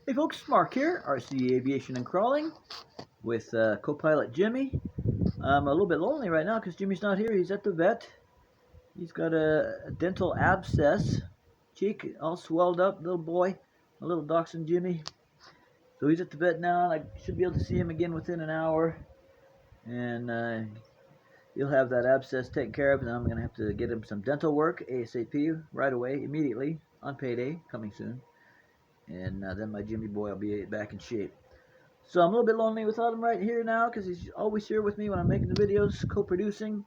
Hey folks, Mark here, RC Aviation and Crawling with co-pilot Jimmy. I'm a little bit lonely right now because Jimmy's not here. He's at the vet. He's got a dental abscess, cheek all swelled up, little boy, a little dachshund Jimmy. So he's at the vet now, and I should be able to see him again within an hour. And he'll have that abscess taken care of, and I'm going to have to get him some dental work ASAP, right away, immediately, on payday, coming soon. And then my Jimmy boy will be back in shape. So I'm a little bit lonely without him right here now because he's always here with me when I'm making the videos, co-producing.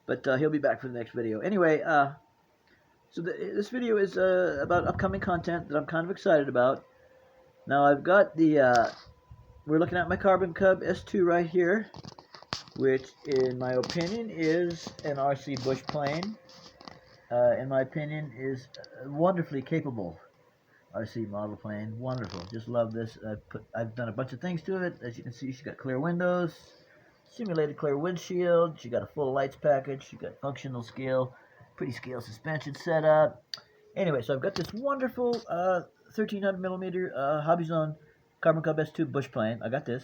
But he'll be back for the next video. Anyway, so this video is about upcoming content that I'm kind of excited about. Now I've got the, we're looking at my Carbon Cub S2 right here, which in my opinion is an RC bush plane. In my opinion is wonderfully capable. RC model plane, wonderful. Just love this. I've done a bunch of things to it. As you can see, she's got clear windows, simulated clear windshield. She got a full lights package. She got functional scale, pretty scale suspension setup. Anyway, so I've got this wonderful 1300 millimeter Hobby Zone Carbon Cub S2 bush plane. I got this.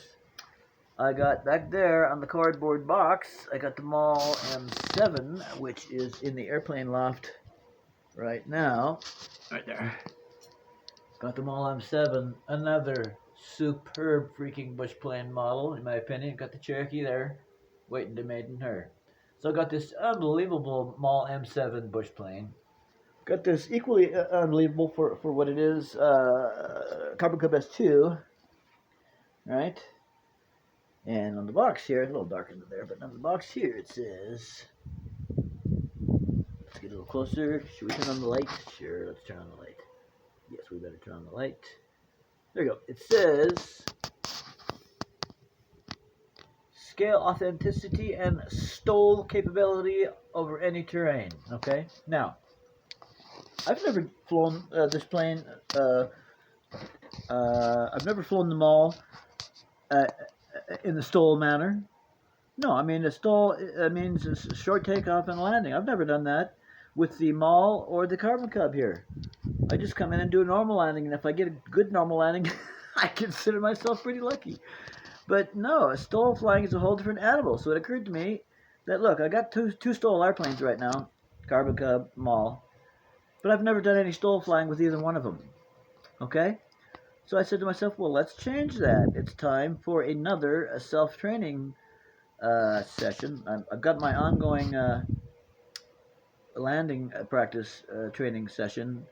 I got back there on the cardboard box, I got the Mall M7, which is in the airplane loft right now. Right there. Got the Mall M7, another superb freaking bush plane model, in my opinion. Got the Cherokee there, waiting to maiden her. So I got this unbelievable Mall M7 bush plane. Got this equally unbelievable for what it is, Carbon Cub S2, right? And on the box here, a little dark under there, but on the box here it says, let's get a little closer. Should we turn on the light? Sure, let's turn on the light. Yes, we better turn on the light. There you go. It says scale authenticity and STOL capability over any terrain. Okay. Now, I've never flown this plane. I've never flown the Mall in the STOL manner. No, I mean the STOL means a short takeoff and landing. I've never done that with the Mall or the Carbon Cub here. I just come in and do a normal landing, and if I get a good normal landing, I consider myself pretty lucky. But no, a STOL flying is a whole different animal. So it occurred to me that, look, I got two STOL airplanes right now, Carbon Cub, Mall, but I've never done any STOL flying with either one of them. Okay? So I said to myself, well, let's change that. It's time for another self-training session. I've got my ongoing landing practice training session.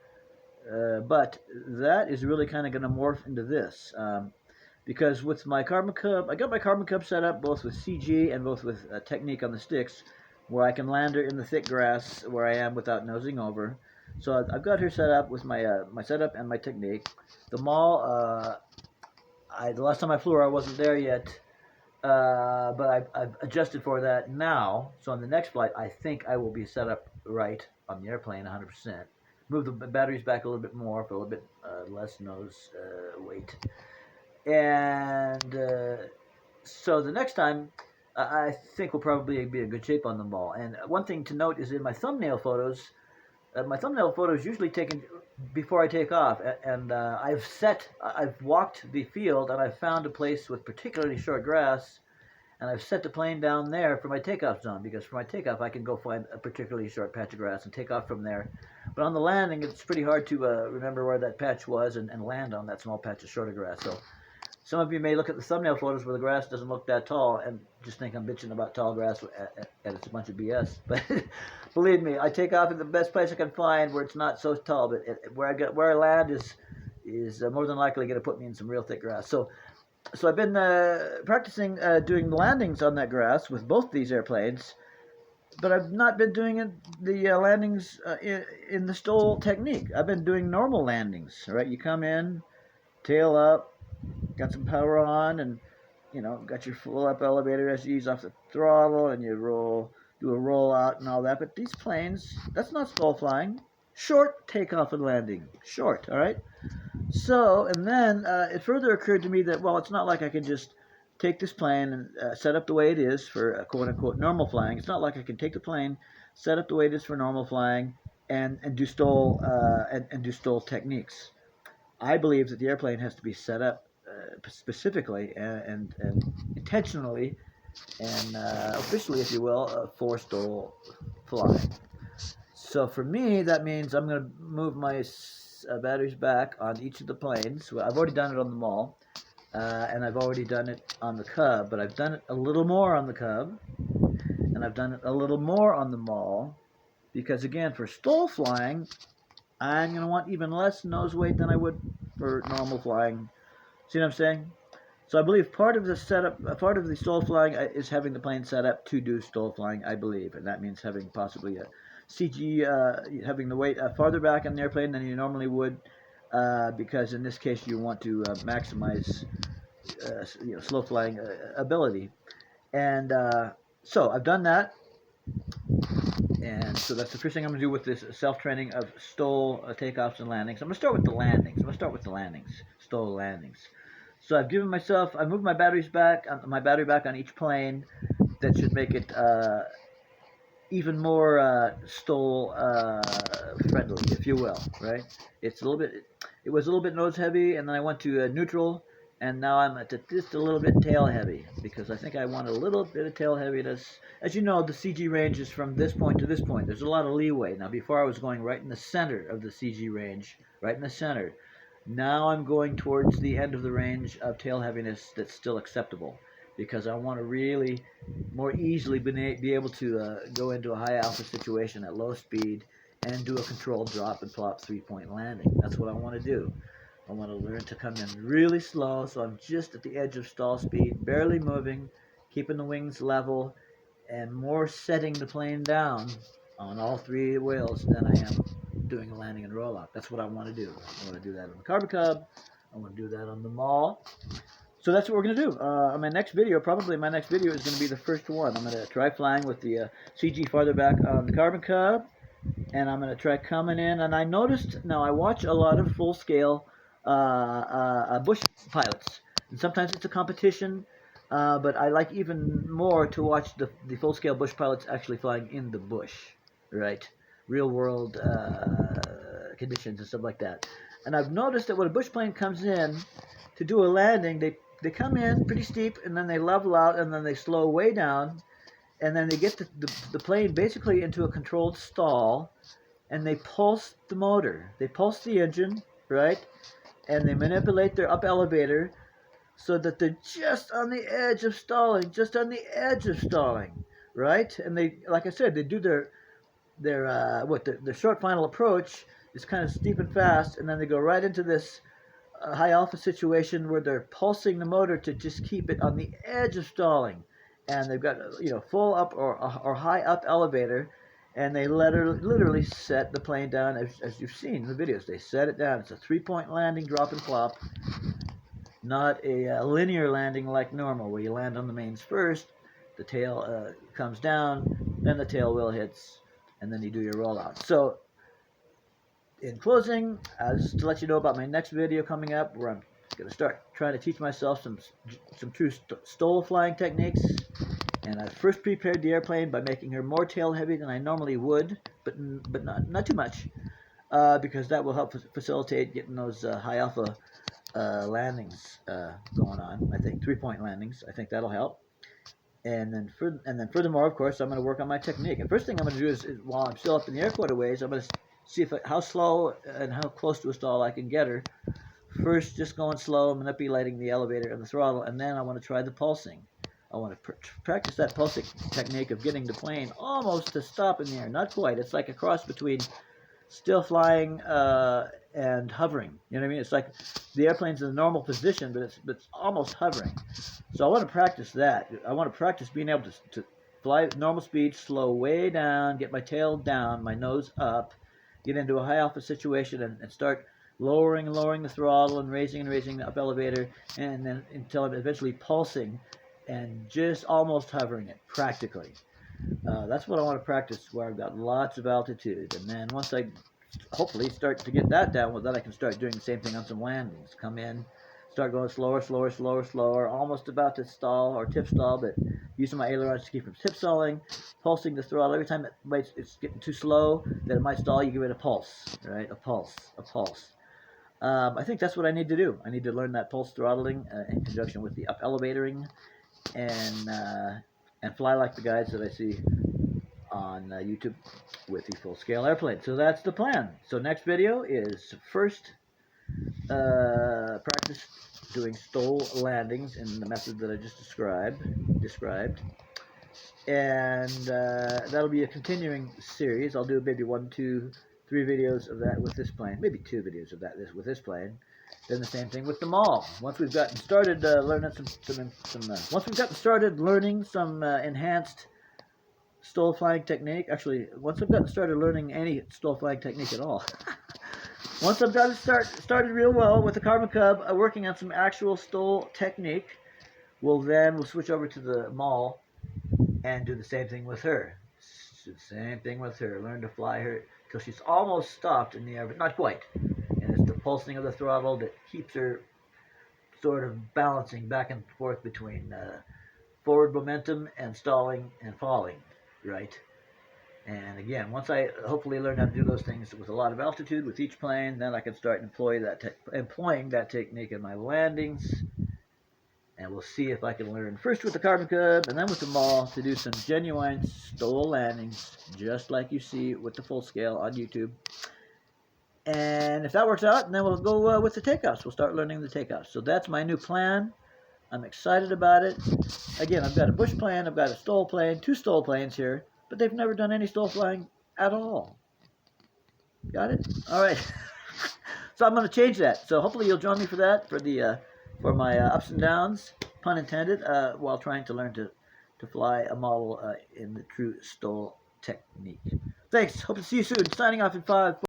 But that is really kind of going to morph into this. Because with my Carbon Cub, I got my Carbon Cub set up both with CG and both with technique on the sticks, where I can land her in the thick grass where I am without nosing over. So I've got her set up with my my setup and my technique. The Mall, the last time I flew her, I wasn't there yet, but I've adjusted for that now. So on the next flight, I think I will be set up right on the airplane 100%. Move the batteries back a little bit more for a little bit less nose weight. And so the next time, I think we'll probably be in good shape on the Mall. And one thing to note is in my thumbnail photos usually taken before I take off. And I've walked the field and I've found a place with particularly short grass. And I've set the plane down there for my takeoff zone, because for my takeoff I can go find a particularly short patch of grass and take off from there. But on the landing, it's pretty hard to remember where that patch was and land on that small patch of shorter grass. So some of you may look at the thumbnail photos where the grass doesn't look that tall and just think I'm bitching about tall grass, and it's a bunch of BS. But believe me, I take off in the best place I can find where it's not so tall. But where I land is more than likely going to put me in some real thick grass. So I've been practicing doing landings on that grass with both these airplanes, but I've not been doing the landings in the STOL technique. I've been doing normal landings, right? You come in, tail up, got some power on, and got your full up elevator as you ease off the throttle, and you do a roll out and all that. But these planes, that's not STOL flying. Short takeoff and landing, short. All right. So, and then it further occurred to me that, well, it's not like I can just take this plane and set up the way it is for quote-unquote normal flying. It's not like I can take the plane, set up the way it is for normal flying, and do STOL and do STOL techniques. I believe that the airplane has to be set up specifically and intentionally and officially, if you will, for STOL flying. So for me, that means I'm going to move my batteries back on each of the planes. Well, I've already done it on the Mall, and I've already done it on the Cub, but I've done it a little more on the Cub, and I've done it a little more on the Mall, because again, for STOL flying, I'm going to want even less nose weight than I would for normal flying. See what I'm saying? So I believe part of the setup, part of the STOL flying is having the plane set up to do STOL flying, I believe. And that means having possibly a CG, having the weight farther back on the airplane than you normally would, because in this case you want to maximize slow flying ability. And so I've done that. And so that's the first thing I'm going to do with this self-training of STOL takeoffs and landings. I'm going to start with the landings. STOL landings. So I've given myself, I moved my battery back on each plane. That should make it even more STOL friendly, if you will, right? It was a little bit nose heavy, and then I went to neutral, and now I'm at just a little bit tail heavy, because I think I want a little bit of tail heaviness. As you know, the CG range is from this point to this point. There's a lot of leeway. Now, before I was going right in the center of the CG range, right in the center. Now I'm going towards the end of the range of tail heaviness that's still acceptable, because I want to really more easily be able to go into a high alpha situation at low speed and do a controlled drop and plop 3-point landing. That's what I want to do. I want to learn to come in really slow, so I'm just at the edge of stall speed, barely moving, keeping the wings level, and more setting the plane down on all three wheels than I am doing a landing and rollout. That's what I want to do. I want to do that on the Carbon Cub. I want to do that on the Mall. So that's what we're going to do. My next video is going to be the first one. I'm going to try flying with the CG farther back on the Carbon Cub, and I'm going to try coming in. And I noticed, now I watch a lot of full-scale bush pilots, and sometimes it's a competition, but I like even more to watch the full-scale bush pilots actually flying in the bush, right? Real-world conditions and stuff like that. And I've noticed that when a bush plane comes in to do a landing, they come in pretty steep, and then they level out, and then they slow way down, and then they get the plane basically into a controlled stall, and they pulse the motor. They pulse the engine, right? And they manipulate their up elevator so that they're just on the edge of stalling, right? And they, like I said, they do their short final approach is kind of steep and fast, and then they go right into this high alpha situation where they're pulsing the motor to just keep it on the edge of stalling, and they've got full up or high up elevator, and they literally set the plane down as you've seen in the videos. They set it down. It's a 3-point landing, drop and flop, not a linear landing like normal where you land on the mains first, the tail comes down, then the tail wheel hits, and then you do your rollout. So in closing, just to let you know about my next video coming up, where I'm going to start trying to teach myself some true STOL flying techniques. And I first prepared the airplane by making her more tail heavy than I normally would, but not too much, because that will help facilitate getting those high alpha landings going on. I think 3-point landings. I think that'll help. And then furthermore, of course, I'm going to work on my technique. And first thing I'm going to do is while I'm still up in the air quite a ways, I'm going to see how slow and how close to a stall I can get her. First, just going slow, manipulating the elevator and the throttle, and then I want to try the pulsing. I want to practice that pulsing technique of getting the plane almost to stop in the air. Not quite. It's like a cross between still flying and hovering. You know what I mean? It's like the airplane's in a normal position, but it's almost hovering. So I want to practice that. I want to practice being able to fly at normal speed, slow way down, get my tail down, my nose up, get into a high alpha situation, and start lowering and lowering the throttle and raising the up elevator, and then until I'm eventually pulsing and just almost hovering it practically. That's what I want to practice, where I've got lots of altitude. And then once I hopefully start to get that down, well, then I can start doing the same thing on some landings. Come in, start going slower, almost about to stall or tip stall, but using my ailerons to keep from tip stalling, pulsing the throttle. Every time it's getting too slow that it might stall, you give it a pulse, right? A pulse. I think that's what I need to do. I need to learn that pulse throttling in conjunction with the up elevatoring, and fly like the guys that I see on YouTube with the full scale airplane. So that's the plan. So next video is first practice doing STOL landings in the method that I just described. And that'll be a continuing series. I'll do maybe 1, 2, 3 videos of that with this plane, maybe 2 videos of that with this plane. Then the same thing with the mall. Once we've gotten started learning once we've gotten started learning some enhanced STOL flying technique. Actually, once I've gotten started learning any STOL flying technique at all. Once I've gotten started real well with the Carbon Cub, working on some actual STOL technique, we'll switch over to the mall and do the same thing with her. Same thing with her. Learn to fly her till she's almost stopped in the air, but not quite. And it's the pulsing of the throttle that keeps her sort of balancing back and forth between forward momentum and stalling and falling, right? And again, once I hopefully learn how to do those things with a lot of altitude with each plane, then I can start employing that technique in my landings. And we'll see if I can learn first with the Carbon Cub and then with the Maul to do some genuine STOL landings, just like you see with the full scale on YouTube. And if that works out, then we'll go with the takeoffs. We'll start learning the takeoffs. So that's my new plan. I'm excited about it. Again, I've got a bush plane, I've got a STOL plane, 2 STOL planes here, but they've never done any STOL flying at all. Got it? All right. So I'm going to change that. So hopefully you'll join me for that, for my ups and downs, pun intended, while trying to learn to fly a model in the true STOL technique. Thanks. Hope to see you soon. Signing off in 5, 4,